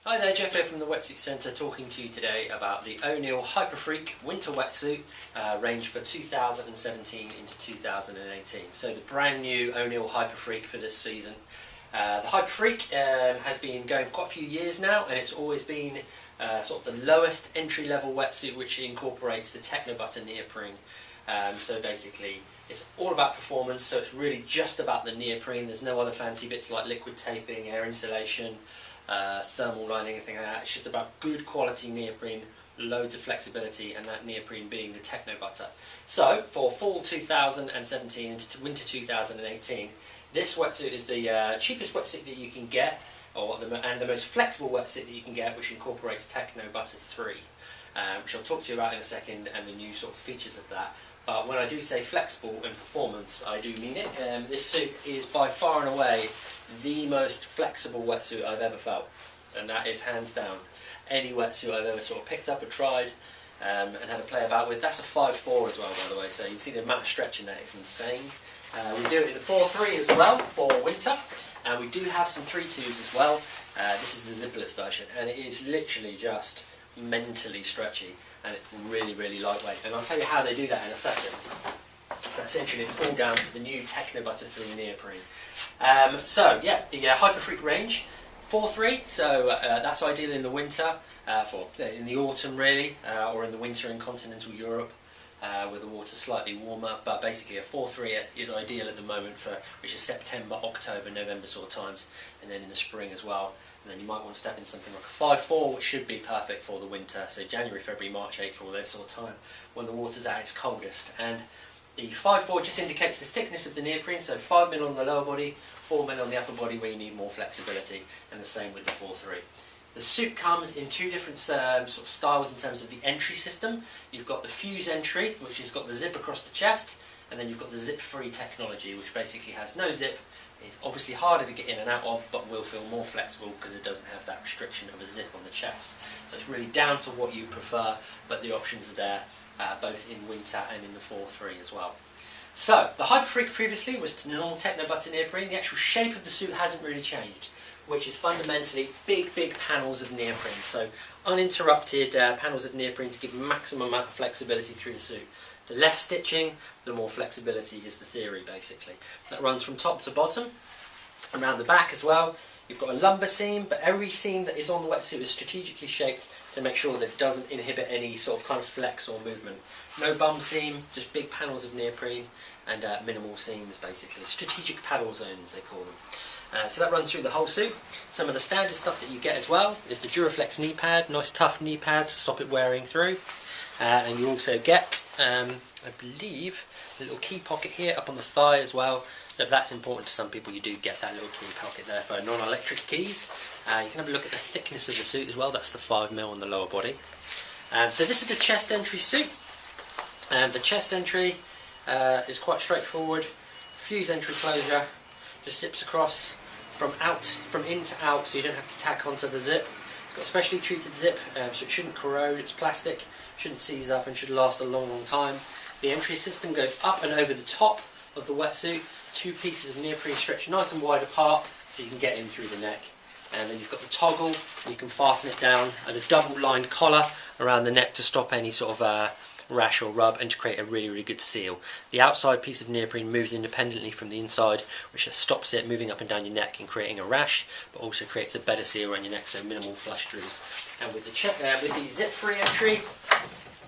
Hi there, Jeff here from the Wetsuit Centre, talking to you today about the Oneill Hyperfreak winter wetsuit range for 2017 into 2018. So the brand new Oneill Hyperfreak for this season. The Hyperfreak has been going for quite a few years now, and it's always been sort of the lowest entry-level wetsuit, which incorporates the Techno Butter neoprene. So basically it's all about performance, so it's really just about the neoprene. There's no other fancy bits like liquid taping, air insulation, thermal lining, anything like that. It's just about good quality neoprene, loads of flexibility, and that neoprene being the Techno Butter. So for fall 2017 into winter 2018, this wetsuit is the cheapest wetsuit that you can get, and the most flexible wetsuit that you can get, which incorporates Techno Butter 3, which I'll talk to you about in a second, and the new sort of features of that. But when I do say flexible and performance, I do mean it. This suit is by far and away the most flexible wetsuit I've ever felt, and that is hands down. Any wetsuit I've ever sort of picked up or tried and had to play about with. That's a 5.4 as well, by the way, so you can see the amount of stretch in that is insane. We do it in the 4.3 as well for winter, and we do have some 3.2s as well. This is the zipless version, and it is literally just mentally stretchy, and it's really lightweight, and I'll tell you how they do that in a second. But essentially it's all down to the new Techno Butter 3 neoprene. So yeah, the Hyperfreak range, 4.3, so that's ideal in the winter, in the autumn really, or in the winter in continental Europe, where the water's slightly warmer. But basically a 4.3 is ideal at the moment for, which is September, October, November sort of times, and then in the spring as well. And then you might want to step in something like a 5.4, which should be perfect for the winter, so January, February, March, April, that sort of time, when the water's at its coldest. And the 5.4 just indicates the thickness of the neoprene, so 5mm on the lower body, 4mm on the upper body where you need more flexibility, and the same with the 4.3. The suit comes in two different sort of styles in terms of the entry system. You've got the fuse entry, which has got the zip across the chest, and then you've got the zip-free technology, which basically has no zip. It's obviously harder to get in and out of, but will feel more flexible because it doesn't have that restriction of a zip on the chest. So it's really down to what you prefer, but the options are there, both in winter and in the 4.3 as well. So, the Hyperfreak previously was to normal Techno Butter neoprene. The actual shape of the suit hasn't really changed, which is fundamentally big panels of neoprene. So, uninterrupted panels of neoprene to give maximum amount of flexibility through the suit. The less stitching, the more flexibility is the theory, basically. That runs from top to bottom, around the back as well. You've got a lumbar seam, but every seam that is on the wetsuit is strategically shaped to make sure that it doesn't inhibit any sort of kind of flex or movement. No bum seam, just big panels of neoprene, and minimal seams, basically. Strategic paddle zones, they call them. So that runs through the whole suit. Some of the standard stuff that you get as well is the Duraflex knee pad, nice tough knee pad to stop it wearing through. And you also get, I believe, a little key pocket here up on the thigh as well. So if that's important to some people, you do get that little key pocket there for non-electric keys. You can have a look at the thickness of the suit as well. That's the 5mm on the lower body. So this is the chest entry suit. The chest entry is quite straightforward. Fuse entry closure just zips across from in to out, so you don't have to tack onto the zip. It's got a specially treated zip, so it shouldn't corrode. It's plastic, shouldn't seize up, and should last a long time. The entry system goes up and over the top of the wetsuit. Two pieces of neoprene stretched nice and wide apart, so you can get in through the neck. And then you've got the toggle, you can fasten it down, and a double lined collar around the neck to stop any sort of rash or rub, and to create a really good seal. The outside piece of neoprene moves independently from the inside, which stops it moving up and down your neck and creating a rash, but also creates a better seal around your neck, so minimal flush throughs. And with the zip-free entry,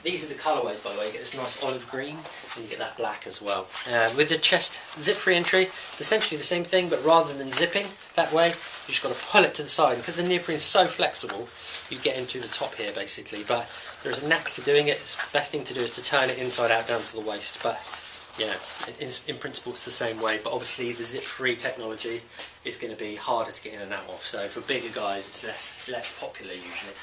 these are the colourways, by the way. You get this nice olive green, and you get that black as well. With the chest zip-free entry, it's essentially the same thing, but rather than zipping that way, you've just got to pull it to the side. Because the neoprene is so flexible, you get into the top here, basically. But there's a knack to doing it. The best thing to do is to turn it inside out down to the waist. But, you know, in principle, it's the same way. But obviously, the zip-free technology is going to be harder to get in and out of. So for bigger guys, it's less popular usually.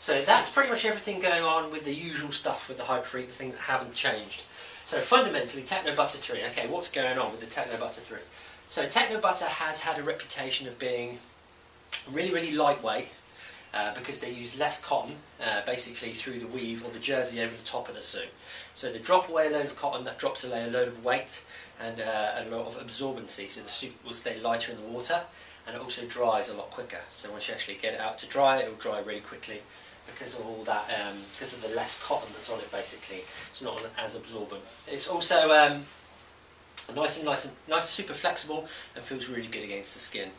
So that's pretty much everything going on with the usual stuff with the Hyperfreak, the thing that haven't changed. So fundamentally, Techno Butter 3. Okay, what's going on with the Techno Butter 3? So Techno Butter has had a reputation of being really lightweight because they use less cotton, basically through the weave or the jersey over the top of the suit. So they drop away a load of cotton, that drops away a load of weight and a lot of absorbency, so the suit will stay lighter in the water. and it also dries a lot quicker. So once you actually get it out to dry, it will dry really quickly because of all that, because of the less cotton that's on it. Basically, it's not as absorbent. It's also nice and super flexible and feels really good against the skin.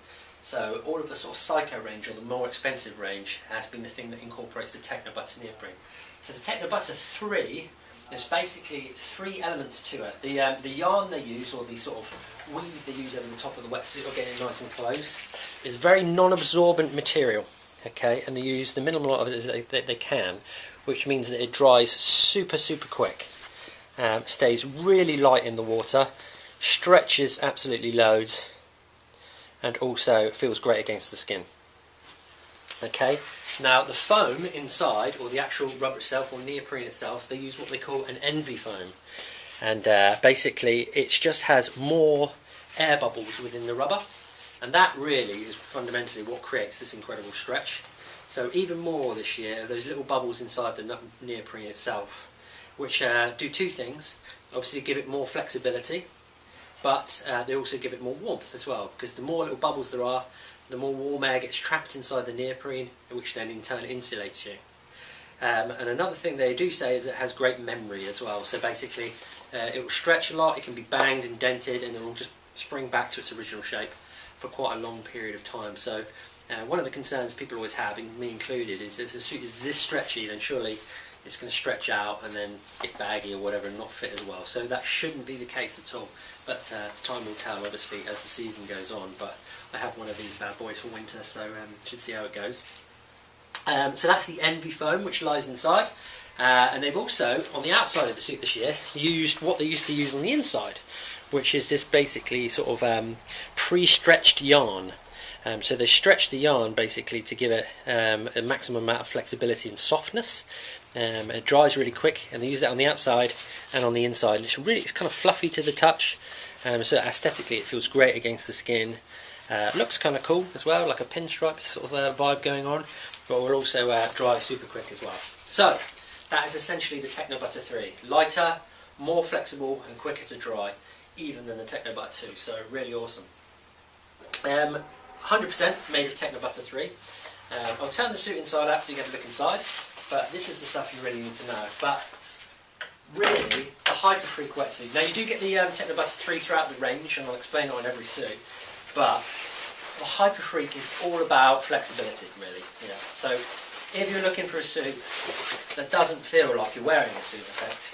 So all of the sort of Psycho range, or the more expensive range, has been the thing that incorporates the Techno Butter neoprene. So the Techno Butter 3, there's basically 3 elements to it. The yarn they use, or the sort of weave they use over the top of the wetsuit, or getting it nice and close, is very non-absorbent material. Okay, and they use the minimal of it as they can, which means that it dries super quick. Stays really light in the water, stretches absolutely loads, and also feels great against the skin. Okay, now the foam inside, or the actual rubber itself, or neoprene itself, they use what they call an envy foam, and basically it just has more air bubbles within the rubber, and that really is fundamentally what creates this incredible stretch. So even more this year, those little bubbles inside the neoprene itself, which do 2 things. Obviously give it more flexibility, but they also give it more warmth as well, because the more little bubbles there are, the more warm air gets trapped inside the neoprene, which then in turn insulates you. And another thing they do say is it has great memory as well. So basically it will stretch a lot, it can be banged and dented, and it will just spring back to its original shape for quite a long period of time. So one of the concerns people always have, me included, is if the suit is this stretchy, then surely it's going to stretch out and then get baggy or whatever and not fit as well. So that shouldn't be the case at all. But time will tell, obviously, as the season goes on. But I have one of these bad boys for winter, so should see how it goes. So that's the Envy foam, which lies inside. And they've also, on the outside of the suit this year, used what they used to use on the inside, which is this basically sort of pre-stretched yarn. So they stretch the yarn basically to give it a maximum amount of flexibility and softness. It dries really quick, and they use that on the outside and on the inside. And it's kind of fluffy to the touch, so aesthetically it feels great against the skin. Looks kind of cool as well, like a pinstripe sort of vibe going on, but will also dry super quick as well. So that is essentially the Techno Butter 3. Lighter, more flexible and quicker to dry, even than the Techno Butter 2, so really awesome. 100% made of Techno Butter 3. I'll turn the suit inside out so you get a look inside, but this is the stuff you really need to know. But really, the Hyperfreak wetsuit. Now you do get the Techno Butter 3 throughout the range, and I'll explain it on every suit, but the Hyperfreak is all about flexibility, really. Yeah. So if you're looking for a suit that doesn't feel like you're wearing a suit effect,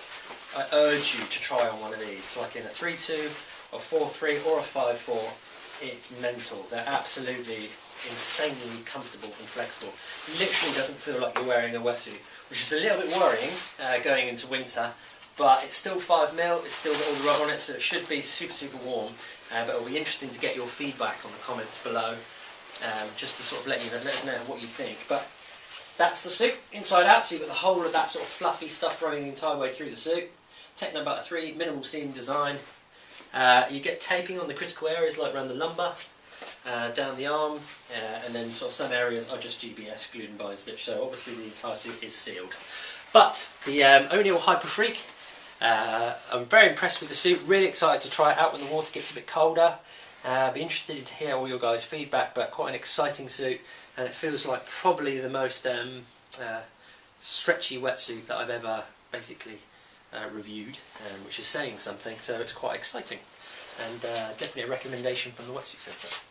I urge you to try on one of these, like in a 3-2, a 4-3 or a 5-4. It's mental. They're absolutely insanely comfortable and flexible. It literally doesn't feel like you're wearing a wetsuit, which is a little bit worrying going into winter, but it's still 5mm, it's still got all the rubber on it, so it should be super warm. But it'll be interesting to get your feedback on the comments below, just to sort of let us know what you think. But that's the suit inside out, so you've got the whole of that sort of fluffy stuff running the entire way through the suit. Techno Butter 3, minimal seam design. You get taping on the critical areas, like around the lumbar, down the arm, and then sort of some areas are just GBS, glued and bind stitch, so obviously the entire suit is sealed. But the Oneill Hyperfreak, I'm very impressed with the suit, really excited to try it out when the water gets a bit colder. Be interested to hear all your guys' feedback, but quite an exciting suit, and it feels like probably the most stretchy wetsuit that I've ever basically reviewed, which is saying something, so it's quite exciting, and definitely a recommendation from the Wetsuit Centre.